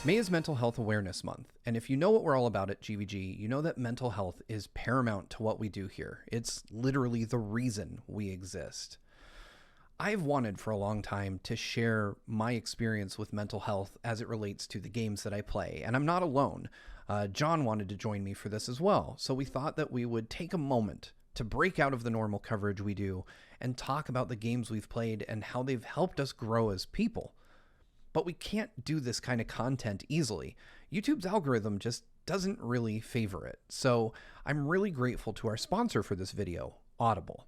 May is Mental Health Awareness Month, and if you know what we're all about at GVG, you know that mental health is paramount to what we do here. It's literally the reason we exist. I've wanted for a long time to share my experience with mental health as it relates to the games that I play, and I'm not alone. John wanted to join me for this as well, so we thought that we would take a moment to break out of the normal coverage we do and talk about the games we've played and how they've helped us grow as people. But we can't do this kind of content easily. YouTube's algorithm just doesn't really favor it. So I'm really grateful to our sponsor for this video, Audible.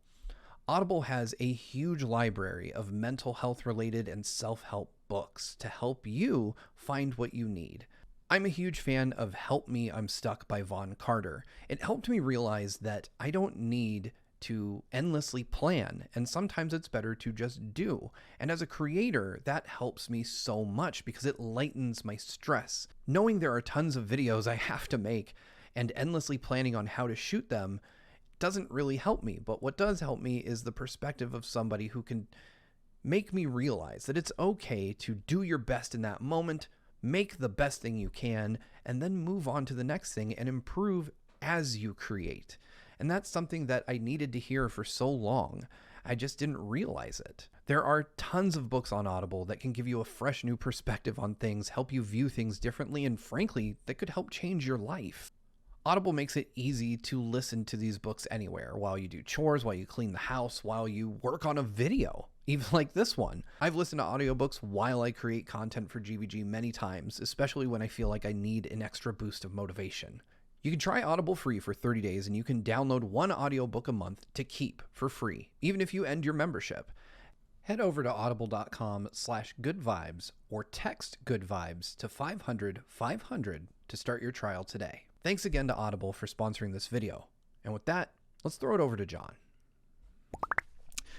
Audible has a huge library of mental health related and self-help books to help you find what you need. I'm a huge fan of Help Me, I'm Stuck by Vaughn Carter. It helped me realize that I don't need to endlessly plan, and sometimes it's better to just do. And as a creator, that helps me so much because it lightens my stress. Knowing there are tons of videos I have to make and endlessly planning on how to shoot them doesn't really help me. But what does help me is the perspective of somebody who can make me realize that it's okay to do your best in that moment, make the best thing you can, and then move on to the next thing and improve as you create. And that's something that I needed to hear for so long. I just didn't realize it. There are tons of books on Audible that can give you a fresh new perspective on things, help you view things differently, and frankly, that could help change your life. Audible makes it easy to listen to these books anywhere, while you do chores, while you clean the house, while you work on a video, even like this one. I've listened to audiobooks while I create content for GVG many times, especially when I feel like I need an extra boost of motivation. You can try Audible free for 30 days, and you can download one audiobook a month to keep for free, even if you end your membership. Head over to audible.com/goodvibes or text goodvibes to 500-500 to start your trial today. Thanks again to Audible for sponsoring this video. And with that, let's throw it over to John.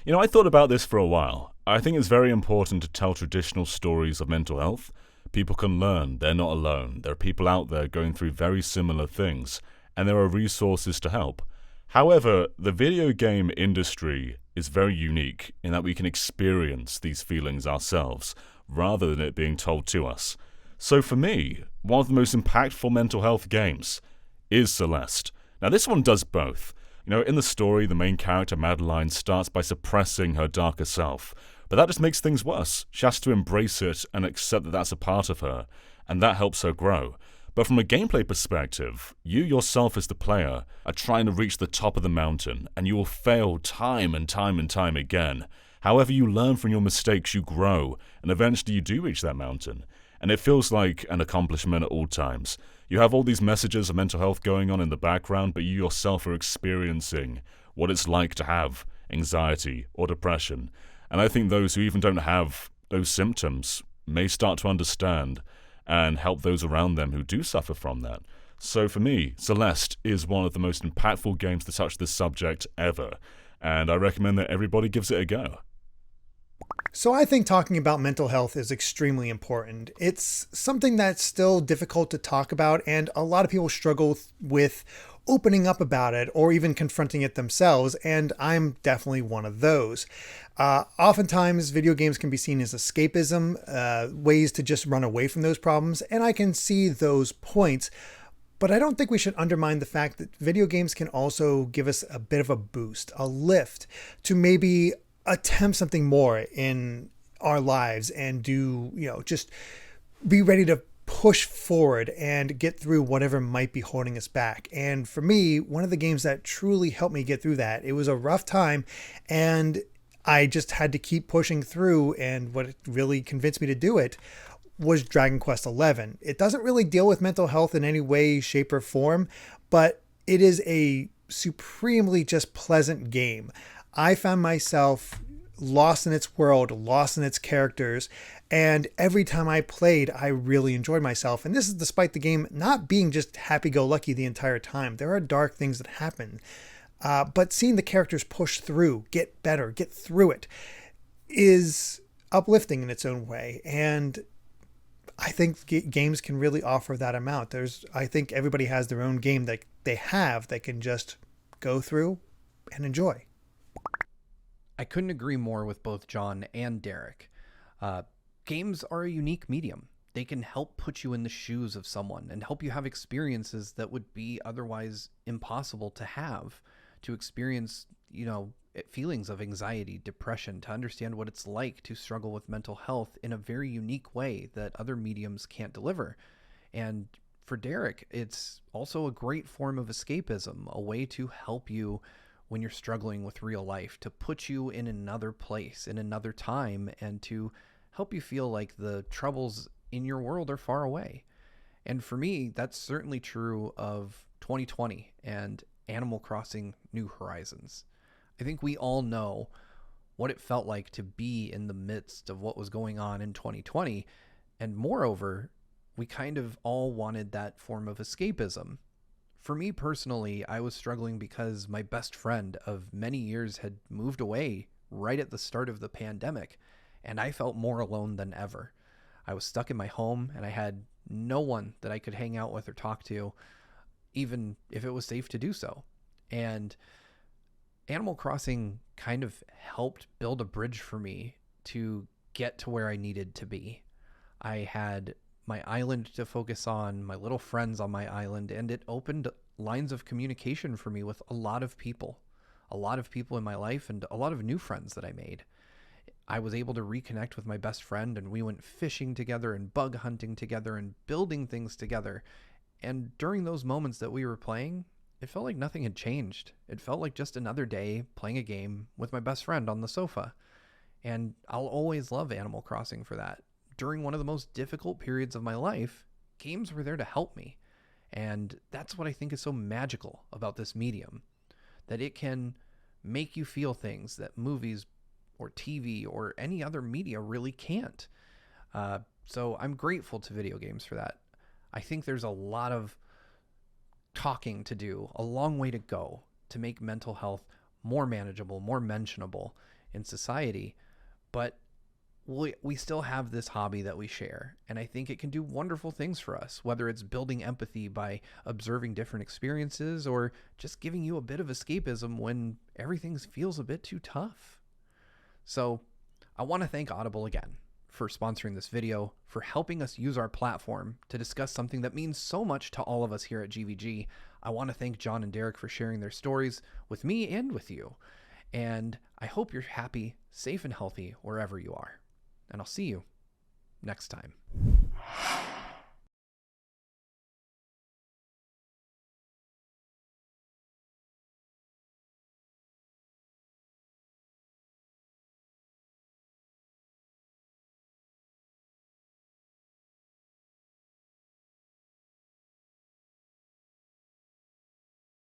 You know, I thought about this for a while. I think it's very important to tell traditional stories of mental health. People can learn they're not alone. There are people out there going through very similar things, and there are resources to help. However, the video game industry is very unique in that we can experience these feelings ourselves, rather than it being told to us. So for me, one of the most impactful mental health games is Celeste. Now this one does both. You know, in the story, the main character, Madeline, starts by suppressing her darker self. But that just makes things worse. She has to embrace it and accept that that's a part of her, and that helps her grow. But from a gameplay perspective, you yourself as the player are trying to reach the top of the mountain, and you will fail time and time and time again. However, you learn from your mistakes, you grow, and eventually you do reach that mountain. And it feels like an accomplishment at all times. You have all these messages of mental health going on in the background, but you yourself are experiencing what it's like to have anxiety or depression. And I think those who even don't have those symptoms may start to understand and help those around them who do suffer from that. So for me, Celeste is one of the most impactful games to touch this subject ever, and I recommend that everybody gives it a go. So I think talking about mental health is extremely important. It's something that's still difficult to talk about, and a lot of people struggle with opening up about it or even confronting it themselves, and I'm definitely one of those. Oftentimes, video games can be seen as escapism, ways to just run away from those problems, and I can see those points. But I don't think we should undermine the fact that video games can also give us a bit of a boost, a lift to maybe attempt something more in our lives and do, just be ready to push forward and get through whatever might be holding us back. And for me, one of the games that truly helped me get through that, it was a rough time and I just had to keep pushing through, and what really convinced me to do it was Dragon Quest XI. It doesn't really deal with mental health in any way, shape, or form, but it is a supremely just pleasant game. I found myself lost in its world, lost in its characters, and every time I played, I really enjoyed myself. And this is despite the game not being just happy-go-lucky the entire time. There are dark things that happen. But seeing the characters push through, get better, get through it, is uplifting in its own way. And I think games can really offer that amount. I think everybody has their own game that they have that can just go through and enjoy. I couldn't agree more with both John and Derek. Games are a unique medium. They can help put you in the shoes of someone and help you have experiences that would be otherwise impossible to have, to experience, feelings of anxiety, depression, to understand what it's like to struggle with mental health in a very unique way that other mediums can't deliver. And for Derek, it's also a great form of escapism, a way to help you when you're struggling with real life, to put you in another place, in another time, and to help you feel like the troubles in your world are far away. And for me, that's certainly true of 2020 and Animal Crossing New Horizons. I think we all know what it felt like to be in the midst of what was going on in 2020. And moreover, we kind of all wanted that form of escapism. For me personally, I was struggling because my best friend of many years had moved away right at the start of the pandemic, and I felt more alone than ever. I was stuck in my home, and I had no one that I could hang out with or talk to, even if it was safe to do so. And Animal Crossing kind of helped build a bridge for me to get to where I needed to be. I had my island to focus on, my little friends on my island, and it opened lines of communication for me with a lot of people in my life, and a lot of new friends that I made. I was able to reconnect with my best friend, and we went fishing together and bug hunting together and building things together. And during those moments that we were playing, it felt like nothing had changed. It felt like just another day playing a game with my best friend on the sofa. And I'll always love Animal Crossing for that. During one of the most difficult periods of my life, games were there to help me. And that's what I think is so magical about this medium, that it can make you feel things that movies or TV or any other media really can't. So I'm grateful to video games for that. I think there's a lot of talking to do, a long way to go to make mental health more manageable, more mentionable in society. But we still have this hobby that we share, and I think it can do wonderful things for us, whether it's building empathy by observing different experiences or just giving you a bit of escapism when everything feels a bit too tough. So I want to thank Audible again for sponsoring this video, for helping us use our platform to discuss something that means so much to all of us here at GVG. I want to thank John and Derek for sharing their stories with me and with you. And I hope you're happy, safe, and healthy wherever you are. And I'll see you next time.